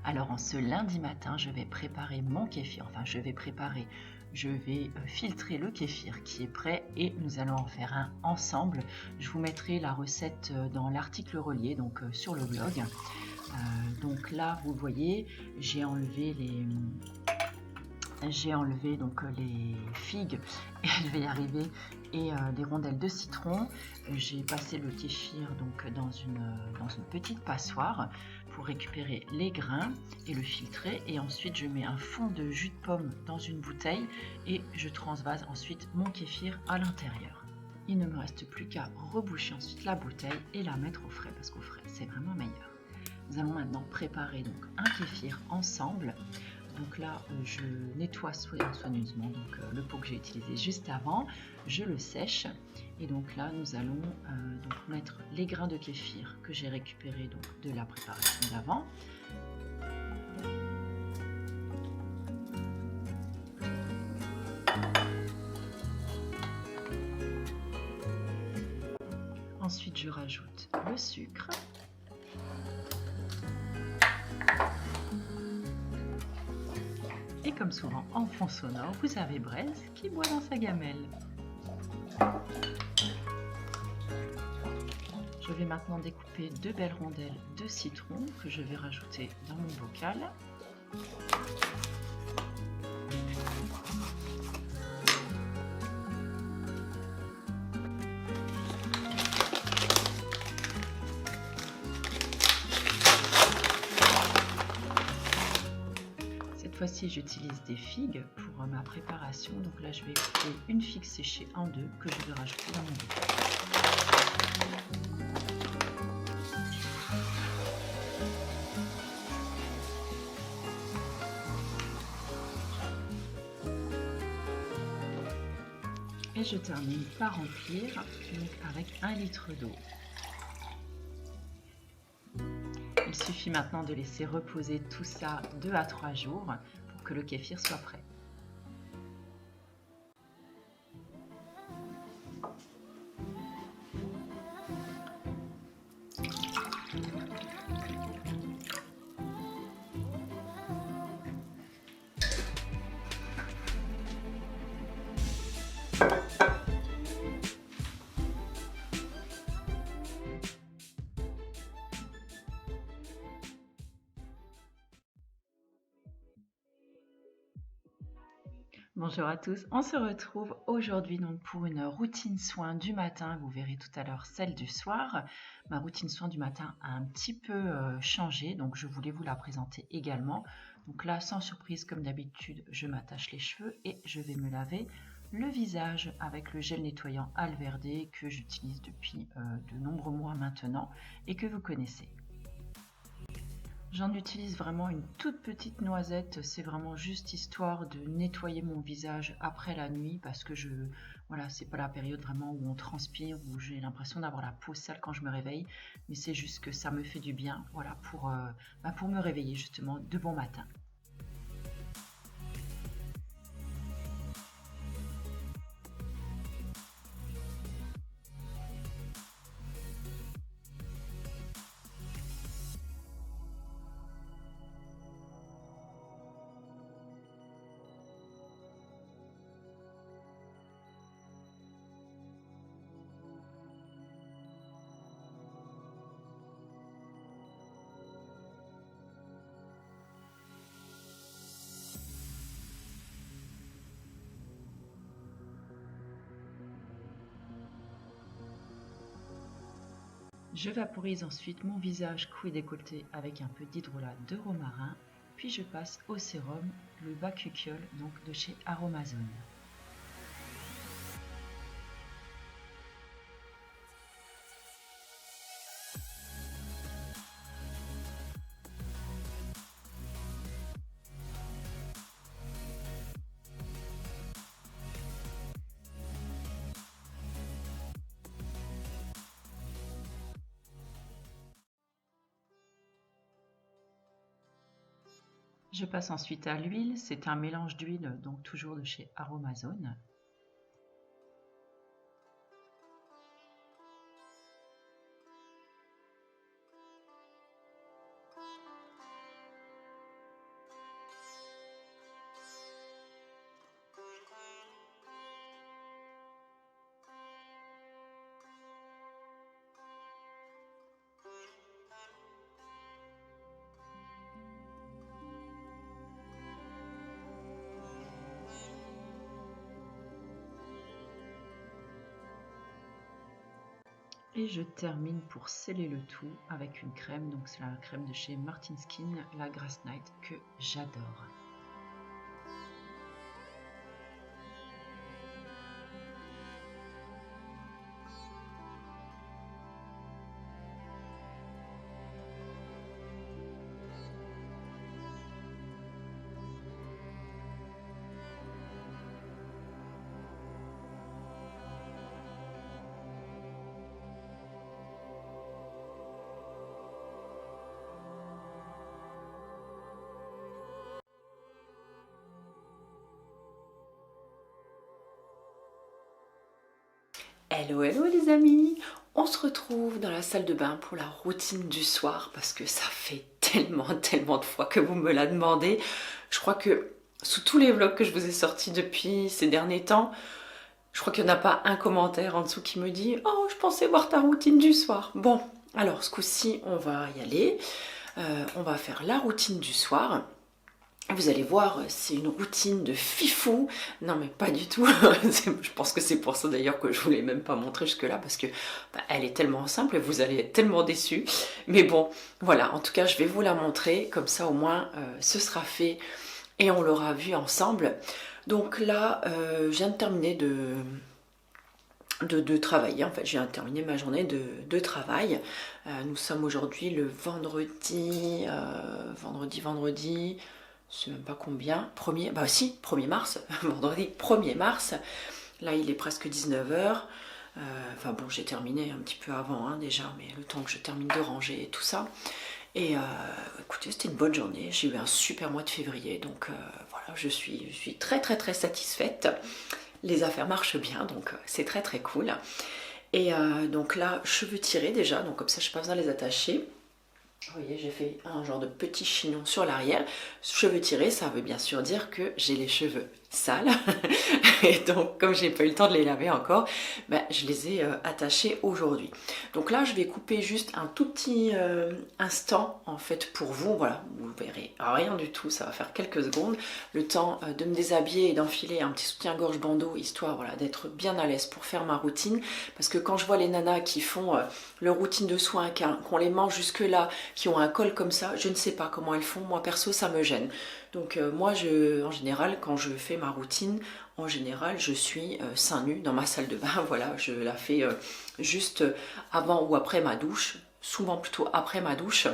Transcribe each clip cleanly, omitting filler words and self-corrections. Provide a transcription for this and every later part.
Alors en ce lundi matin, je vais préparer mon kéfir. Enfin, je vais filtrer le kéfir qui est prêt et nous allons en faire un ensemble. Je vous mettrai la recette dans l'article relié, donc sur le blog. Donc là, vous voyez, j'ai enlevé donc les figues, et je vais y arriver, et des rondelles de citron. J'ai passé le kéfir donc dans une petite passoire pour récupérer les grains et le filtrer, et ensuite je mets un fond de jus de pomme dans une bouteille et je transvase ensuite mon kéfir à l'intérieur. Il ne me reste plus qu'à reboucher ensuite la bouteille et la mettre au frais, parce qu'au frais c'est vraiment meilleur. Nous allons maintenant préparer donc un kéfir ensemble. Donc là, je nettoie soigneusement le pot que j'ai utilisé juste avant, je le sèche, et donc là nous allons donc mettre les grains de kéfir que j'ai récupérés donc de la préparation d'avant. Ensuite je rajoute le sucre. Et comme souvent en fond sonore, vous avez Braise qui boit dans sa gamelle. Je vais maintenant découper 2 belles rondelles de citron que je vais rajouter dans mon bocal. Cette fois-ci, j'utilise des figues pour ma préparation. Donc là, je vais couper une figue séchée en deux que je vais rajouter dans mon bocal. Et je termine par remplir donc avec 1 litre d'eau. Il suffit maintenant de laisser reposer tout ça 2 à 3 jours pour que le kéfir soit prêt. Bonjour à tous, on se retrouve aujourd'hui donc pour une routine soin du matin. Vous verrez tout à l'heure celle du soir. Ma routine soin du matin a un petit peu changé, donc je voulais vous la présenter également. Donc là, sans surprise, comme d'habitude, je m'attache les cheveux et je vais me laver le visage avec le gel nettoyant Alverde que j'utilise depuis de nombreux mois maintenant et que vous connaissez. J'en utilise vraiment une toute petite noisette, c'est vraiment juste histoire de nettoyer mon visage après la nuit, parce que voilà, c'est pas la période vraiment où on transpire, où j'ai l'impression d'avoir la peau sale quand je me réveille, mais c'est juste que ça me fait du bien, voilà, pour me réveiller justement de bon matin. Je vaporise ensuite mon visage, cou et décolleté avec un peu d'hydrolat de romarin, puis je passe au sérum, le Bakuchiol, donc de chez Aromazone. Je passe ensuite à l'huile, c'est un mélange d'huile, donc toujours de chez Aromazone. Et je termine pour sceller le tout avec une crème, donc c'est la crème de chez Martin Skin, la Grass Night, que j'adore. Hello, hello les amis! On se retrouve dans la salle de bain pour la routine du soir parce que ça fait tellement de fois que vous me la demandez. Je crois que sous tous les vlogs que je vous ai sortis depuis ces derniers temps, je crois qu'il n'y en a pas un commentaire en dessous qui me dit « Oh, je pensais voir ta routine du soir ». Bon, alors ce coup-ci, on va y aller. On va faire la routine du soir. Vous allez voir, c'est une routine de fifou. Non mais pas du tout. Je pense que c'est pour ça d'ailleurs que je ne vous l'ai même pas montré jusque là parce que elle est tellement simple et vous allez être tellement déçus. Mais bon, voilà, en tout cas je vais vous la montrer, comme ça au moins ce sera fait et on l'aura vu ensemble. Donc là, je viens de terminer de travailler, en fait je viens de terminer ma journée de travail. Nous sommes aujourd'hui le vendredi, je sais même pas combien, 1er mars, vendredi 1er mars, là il est presque 19h, enfin bon j'ai terminé un petit peu avant hein, déjà, mais le temps que je termine de ranger et tout ça, et écoutez c'était une bonne journée, j'ai eu un super mois de février, donc voilà je suis très satisfaite, les affaires marchent bien, donc c'est très cool, et donc là cheveux tirés déjà, donc comme ça je n'ai pas besoin de les attacher. Vous voyez, j'ai fait un genre de petit chignon sur l'arrière. Cheveux tirés, ça veut bien sûr dire que j'ai les cheveux sales. Et donc, comme j'ai pas eu le temps de les laver encore, ben, je les ai attachés aujourd'hui. Donc là, je vais couper juste un tout petit instant, en fait, pour vous. Voilà, vous verrez rien du tout, ça va faire quelques secondes. Le temps de me déshabiller et d'enfiler un petit soutien-gorge bandeau, histoire voilà, d'être bien à l'aise pour faire ma routine. Parce que quand je vois les nanas qui font leur routine de soins, qu'on les mange jusque-là, qui ont un col comme ça, je ne sais pas comment elles font, moi perso ça me gêne. Donc moi en général quand je fais ma routine, en général je suis seins nus dans ma salle de bain, voilà, je la fais juste avant ou après ma douche, souvent plutôt après ma douche,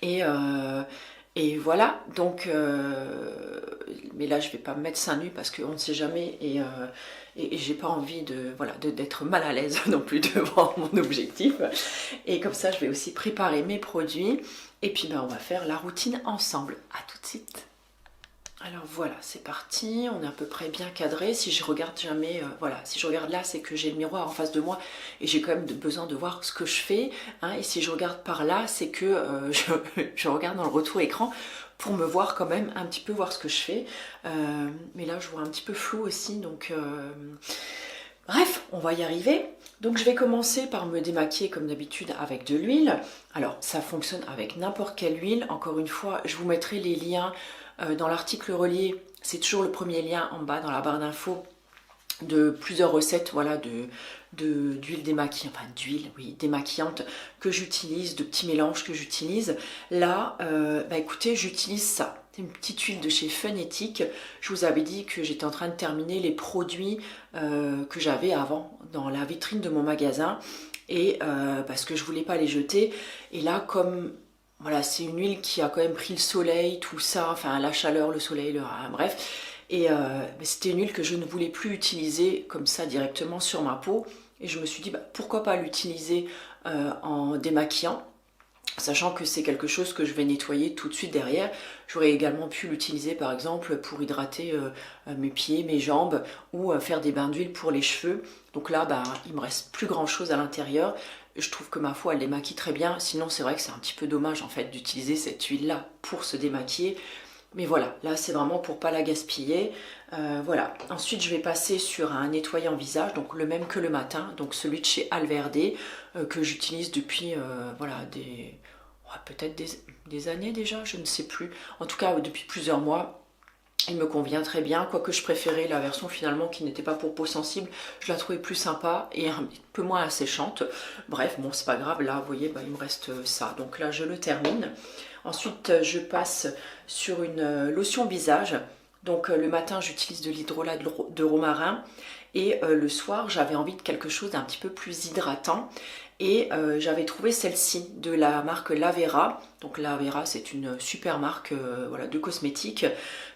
et voilà, donc, mais là je vais pas me mettre seins nus parce qu'on ne sait jamais et j'ai pas envie d'être mal à l'aise non plus devant mon objectif. Et comme ça je vais aussi préparer mes produits et puis ben, on va faire la routine ensemble. À tout de suite. Alors voilà, c'est parti, on est à peu près bien cadré. Si je regarde jamais, voilà, si je regarde là, c'est que j'ai le miroir en face de moi et j'ai quand même besoin de voir ce que je fais. Hein, et si je regarde par là, c'est que je regarde dans le retour écran pour me voir quand même, un petit peu voir ce que je fais. Mais là, je vois un petit peu flou aussi, donc bref, on va y arriver. Donc je vais commencer par me démaquiller comme d'habitude avec de l'huile. Alors ça fonctionne avec n'importe quelle huile. Encore une fois, je vous mettrai les liens dans l'article relié. C'est toujours le premier lien en bas dans la barre d'infos de plusieurs recettes voilà, d'huile démaquillante, enfin d'huile, oui, démaquillante que j'utilise, de petits mélanges que j'utilise. Là, bah écoutez, j'utilise ça. C'est une petite huile de chez Funétique. Je vous avais dit que j'étais en train de terminer les produits que j'avais avant dans la vitrine de mon magasin et parce que je voulais pas les jeter. Et là, comme voilà, c'est une huile qui a quand même pris le soleil, tout ça, enfin la chaleur, le soleil, bref. Et c'était une huile que je ne voulais plus utiliser comme ça directement sur ma peau. Et je me suis dit, bah, pourquoi pas l'utiliser en démaquillant, sachant que c'est quelque chose que je vais nettoyer tout de suite derrière. J'aurais également pu l'utiliser par exemple pour hydrater mes pieds, mes jambes ou faire des bains d'huile pour les cheveux. Donc là, bah, il me reste plus grand chose à l'intérieur. Je trouve que ma foi, elle démaquille très bien. Sinon, c'est vrai que c'est un petit peu dommage en fait d'utiliser cette huile-là pour se démaquiller. Mais voilà, là c'est vraiment pour pas la gaspiller. Voilà. Ensuite je vais passer sur un nettoyant visage, donc le même que le matin, donc celui de chez Alverde, que j'utilise depuis voilà, peut-être des années déjà, je ne sais plus. En tout cas depuis plusieurs mois. Il me convient très bien, quoique je préférais la version finalement qui n'était pas pour peau sensible. Je la trouvais plus sympa et un peu moins asséchante. Bref, bon c'est pas grave, là vous voyez, il me reste ça. Donc là je le termine. Ensuite je passe sur une lotion visage. Donc le matin j'utilise de l'hydrolat de romarin. Et le soir j'avais envie de quelque chose d'un petit peu plus hydratant. Et j'avais trouvé celle-ci de la marque Lavera. Donc Lavera c'est une super marque voilà, de cosmétiques.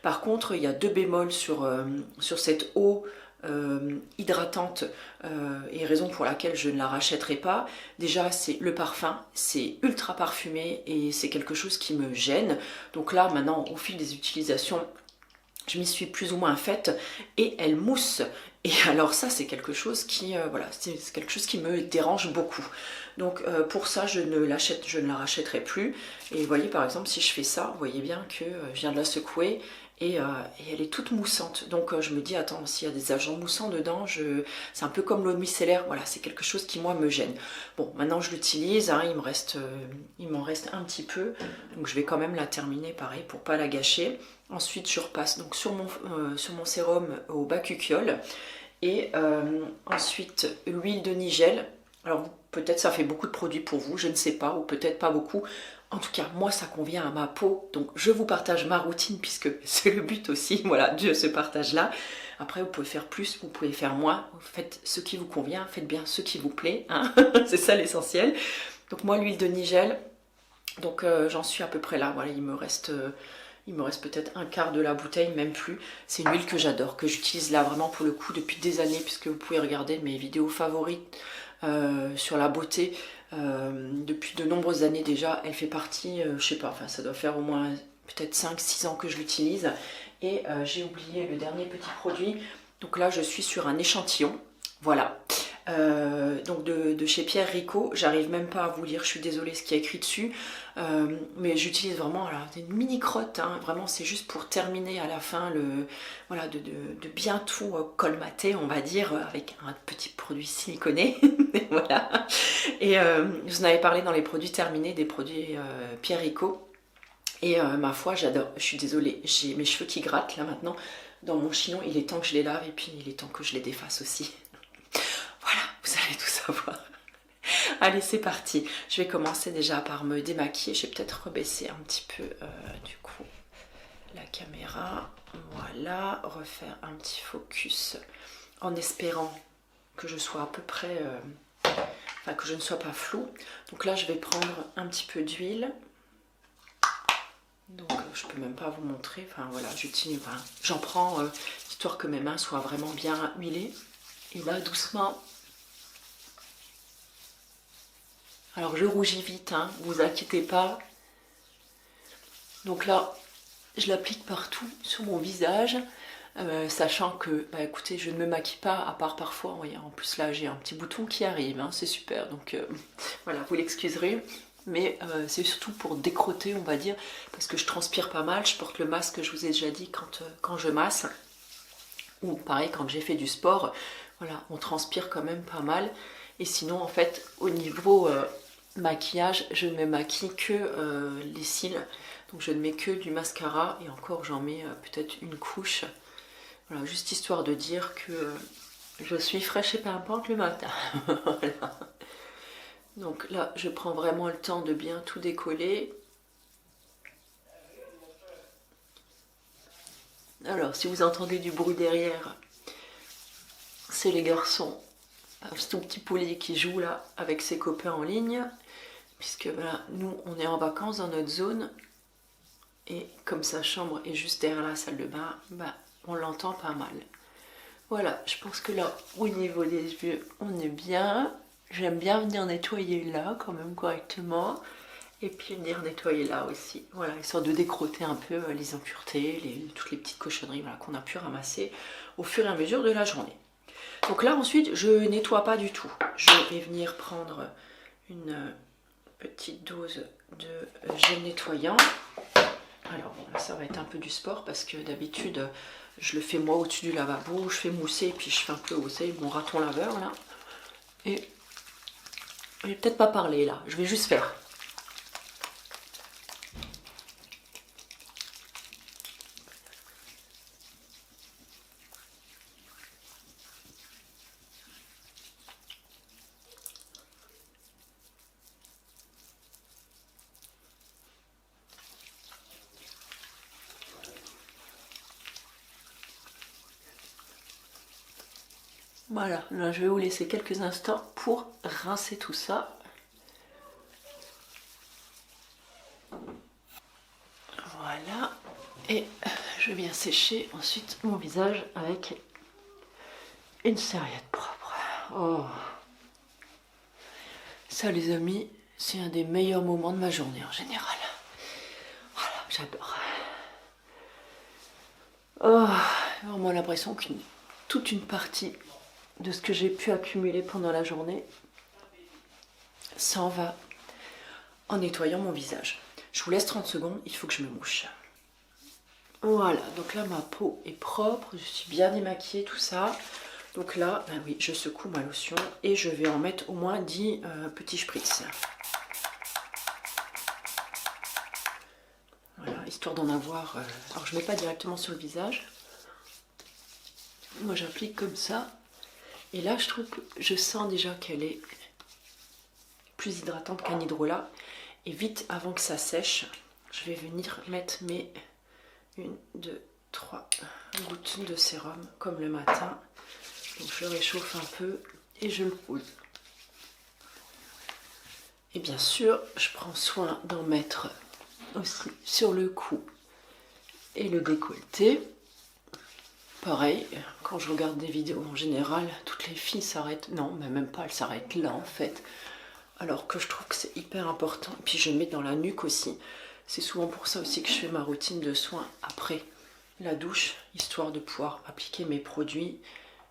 Par contre il y a deux bémols sur cette eau hydratante et raison pour laquelle je ne la rachèterai pas. Déjà c'est le parfum, c'est ultra parfumé et c'est quelque chose qui me gêne. Donc là maintenant au fil des utilisations je m'y suis plus ou moins faite et elle mousse. Et alors ça c'est quelque chose qui voilà, c'est quelque chose qui me dérange beaucoup. Donc pour ça je ne la rachèterai plus. Et vous voyez par exemple si je fais ça, vous voyez bien que je viens de la secouer et elle est toute moussante. Donc je me dis attends, s'il y a des agents moussants dedans, c'est un peu comme l'eau de micellaire, voilà, c'est quelque chose qui moi me gêne. Bon maintenant je l'utilise, hein, il m'en reste un petit peu, donc je vais quand même la terminer pareil pour pas la gâcher. Ensuite je repasse donc sur mon sérum au bakuchiol. Et ensuite l'huile de nigel. Alors peut-être ça fait beaucoup de produits pour vous, je ne sais pas, ou peut-être pas beaucoup. En tout cas, moi ça convient à ma peau, donc je vous partage ma routine puisque c'est le but aussi, voilà, de ce partage-là. Après, vous pouvez faire plus, vous pouvez faire moins. Faites ce qui vous convient, faites bien ce qui vous plaît, hein. C'est ça l'essentiel. Donc moi, l'huile de nigel, donc j'en suis à peu près là. Voilà, il me reste peut-être un quart de la bouteille, même plus. C'est une huile que j'adore, que j'utilise là vraiment pour le coup depuis des années, puisque vous pouvez regarder mes vidéos favorites sur la beauté. Depuis de nombreuses années déjà, elle fait partie, je sais pas, enfin ça doit faire au moins peut-être 5-6 ans que je l'utilise. Et j'ai oublié le dernier petit produit. Donc là je suis sur un échantillon, voilà. Donc de chez Pierre Rico, j'arrive même pas à vous lire, je suis désolée ce qu'il y a écrit dessus, mais j'utilise vraiment alors, une mini crotte, hein, vraiment c'est juste pour terminer à la fin voilà, de bien tout colmater on va dire, avec un petit produit siliconé, voilà. Et je vous en avais parlé dans les produits terminés, des produits Pierre Rico, et ma foi j'adore, je suis désolée, j'ai mes cheveux qui grattent là maintenant, dans mon chignon, il est temps que je les lave et puis il est temps que je les défasse aussi. Voilà, vous allez tout savoir. Allez, c'est parti. Je vais commencer déjà par me démaquiller. Je vais peut-être rebaisser un petit peu, du coup, la caméra. Voilà, refaire un petit focus en espérant que je sois à peu près... enfin, que je ne sois pas floue. Donc là, je vais prendre un petit peu d'huile. Donc, je peux même pas vous montrer. Enfin, voilà, j'utilise... Enfin, j'en prends, histoire que mes mains soient vraiment bien huilées. Et là, doucement... Alors je rougis vite, hein, vous inquiétez pas. Donc là, je l'applique partout sur mon visage, sachant que, bah écoutez, je ne me maquille pas, à part parfois, voyez, en plus là j'ai un petit bouton qui arrive, hein, c'est super, donc voilà, vous l'excuserez. Mais c'est surtout pour décrotter, on va dire, parce que je transpire pas mal, je porte le masque, je vous ai déjà dit, quand je masse, ou pareil, quand j'ai fait du sport, voilà, on transpire quand même pas mal. Et sinon, en fait, au niveau... maquillage, je ne me maquille que les cils, donc je ne mets que du mascara et encore j'en mets peut-être une couche, voilà, juste histoire de dire que je suis fraîche et pimpante le matin. Voilà. Donc là je prends vraiment le temps de bien tout décoller. Alors si vous entendez du bruit derrière, c'est les garçons, ce tout petit poulet qui joue là avec ses copains en ligne, puisque voilà, nous on est en vacances dans notre zone et comme sa chambre est juste derrière la salle de bain, bah, on l'entend pas mal. Voilà, je pense que là au niveau des yeux on est bien. J'aime bien venir nettoyer là quand même correctement et puis venir nettoyer là aussi, voilà, histoire de décrotter un peu les impuretés, toutes les petites cochonneries voilà, qu'on a pu ramasser au fur et à mesure de la journée. Donc là ensuite je nettoie pas du tout, je vais venir prendre une petite dose de gel nettoyant. Alors bon, là ça va être un peu du sport parce que d'habitude je le fais moi au-dessus du lavabo, je fais mousser et puis je fais un peu hausser mon raton laveur là. Et je vais peut-être pas parler là, je vais juste faire. Voilà, là je vais vous laisser quelques instants pour rincer tout ça. Voilà, et je viens sécher ensuite mon visage avec une serviette propre. Oh. Ça les amis, c'est un des meilleurs moments de ma journée en général. Voilà, j'adore. Oh, j'ai vraiment l'impression qu'une toute une partie de ce que j'ai pu accumuler pendant la journée s'en va en nettoyant mon visage. Je vous laisse 30 secondes, il faut que je me mouche. Voilà, donc là ma peau est propre, je suis bien démaquillée, tout ça. Donc là, ben oui, je secoue ma lotion et je vais en mettre au moins 10 petits spritz. Voilà, histoire d'en avoir... Alors je ne mets pas directement sur le visage. Moi j'applique comme ça. Et là je trouve que je sens déjà qu'elle est plus hydratante qu'un hydrolat. Et vite avant que ça sèche, je vais venir mettre mes 1, 2, 3 gouttes de sérum comme le matin. Donc je réchauffe un peu et je le roule. Et bien sûr, je prends soin d'en mettre aussi sur le cou et le décolleté. Pareil, quand je regarde des vidéos en général, toutes les filles s'arrêtent. Non, mais même pas, elles s'arrêtent là en fait. Alors que je trouve que c'est hyper important. Et puis je mets dans la nuque aussi. C'est souvent pour ça aussi que je fais ma routine de soins après la douche, histoire de pouvoir appliquer mes produits.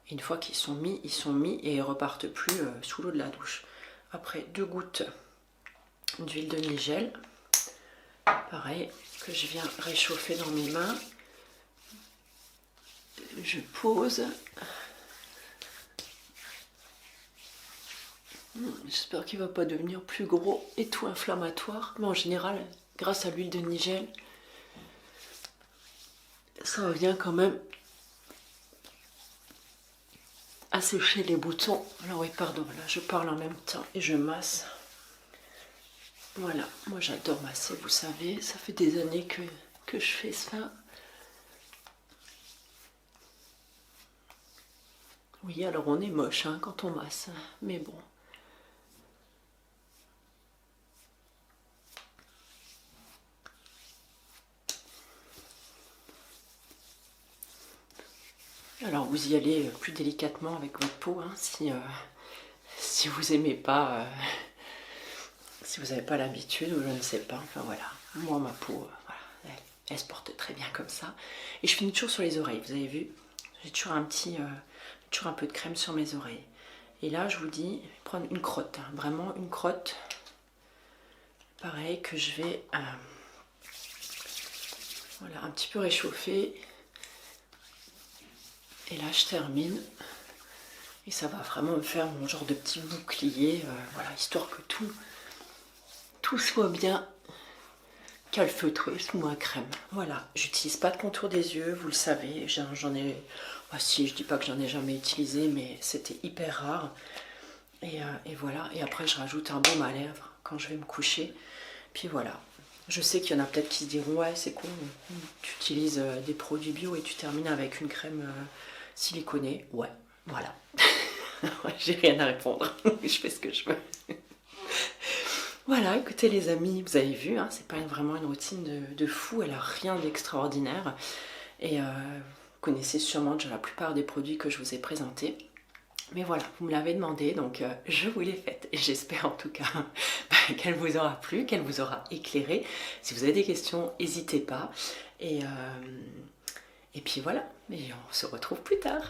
Et une fois qu'ils sont mis, ils sont mis et ils repartent plus sous l'eau de la douche. Après 2 gouttes d'huile de nigel. Pareil, que je viens réchauffer dans mes mains. Je pose. J'espère qu'il ne va pas devenir plus gros et tout inflammatoire. Mais en général, grâce à l'huile de nigel, ça vient quand même assécher les boutons. Alors oui, pardon, là je parle en même temps et je masse. Voilà, moi j'adore masser, vous savez, ça fait des années que je fais ça. Oui, alors on est moche hein, quand on masse, mais bon. Alors vous y allez plus délicatement avec votre peau, hein, si vous aimez pas, si vous n'avez pas l'habitude ou je ne sais pas, enfin voilà. Moi ma peau, voilà, elle se porte très bien comme ça. Et je finis toujours sur les oreilles, vous avez vu, j'ai toujours toujours un peu de crème sur mes oreilles. Et là je vous dis, prendre une crotte, hein, vraiment une crotte, pareil que je vais voilà, un petit peu réchauffer. Et là je termine et ça va vraiment me faire mon genre de petit bouclier, voilà, histoire que tout soit bien calfeutré sous ma crème. Voilà, j'utilise pas de contour des yeux, vous le savez, j'en ai, si je dis pas que j'en ai jamais utilisé, mais c'était hyper rare. Et voilà, et après je rajoute un baume à lèvres quand je vais me coucher. Puis voilà, je sais qu'il y en a peut-être qui se diront ouais c'est con, tu utilises des produits bio et tu termines avec une crème siliconée. Ouais, voilà. J'ai rien à répondre, je fais ce que je veux. Voilà, écoutez les amis, vous avez vu, hein, c'est pas vraiment une routine de fou, elle a rien d'extraordinaire. Et vous connaissez sûrement déjà la plupart des produits que je vous ai présentés. Mais voilà, vous me l'avez demandé, donc je vous l'ai faite. Et j'espère en tout cas qu'elle vous aura plu, qu'elle vous aura éclairé. Si vous avez des questions, n'hésitez pas. Et puis voilà, et on se retrouve plus tard.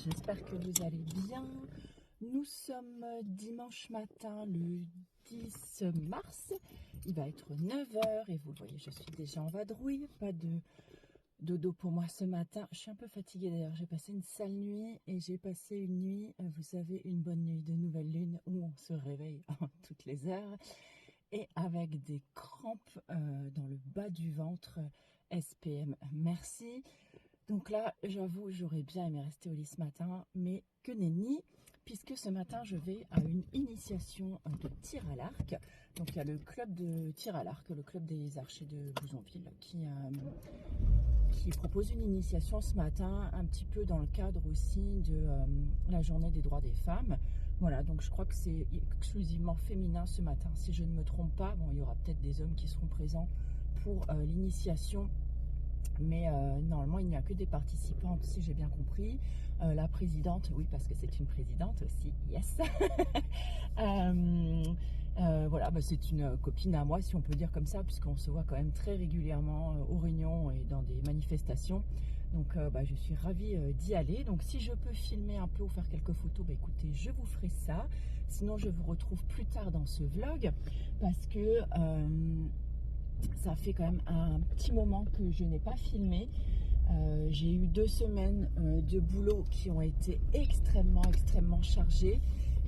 j'espère que vous allez bien. Nous sommes dimanche matin, le 10 mars. Il va être 9 h et vous voyez, je suis déjà en vadrouille. Pas de dodo pour moi ce matin. Je suis un peu fatiguée d'ailleurs. J'ai passé une sale nuit et j'ai passé une nuit, vous savez, une bonne nuit de nouvelle lune où on se réveille toutes les heures et avec des crampes dans le bas du ventre. SPM, merci. Donc là, j'avoue, j'aurais bien aimé rester au lit ce matin, mais que nenni, puisque ce matin, je vais à une initiation de tir à l'arc. Donc il y a le club de tir à l'arc, le club des archers de Bouzonville, qui propose une initiation ce matin, un petit peu dans le cadre aussi de la journée des droits des femmes. Voilà, donc je crois que c'est exclusivement féminin ce matin, si je ne me trompe pas. Bon, il y aura peut-être des hommes qui seront présents pour l'initiation, mais normalement il n'y a que des participantes, si j'ai bien compris. La présidente, oui, parce que c'est une présidente aussi, yes. Voilà, bah, c'est une copine à moi, si on peut dire comme ça, puisqu'on se voit quand même très régulièrement aux réunions et dans des manifestations. Donc bah, je suis ravie d'y aller. Donc si je peux filmer un peu ou faire quelques photos, bah, écoutez, je vous ferai ça. Sinon je vous retrouve plus tard dans ce vlog, parce que ça fait quand même un petit moment que je n'ai pas filmé. J'ai eu 2 semaines de boulot qui ont été extrêmement chargées.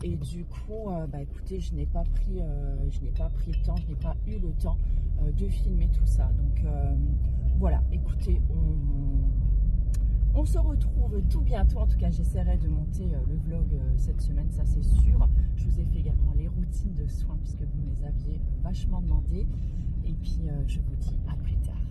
Et du coup, bah, écoutez, je n'ai pas pris le temps, je n'ai pas eu le temps de filmer tout ça. Donc voilà, écoutez, on se retrouve tout bientôt. En tout cas, j'essaierai de monter le vlog cette semaine, ça c'est sûr. Je vous ai fait également les routines de soins puisque vous me les aviez vachement demandé. Et puis, je vous dis à plus tard.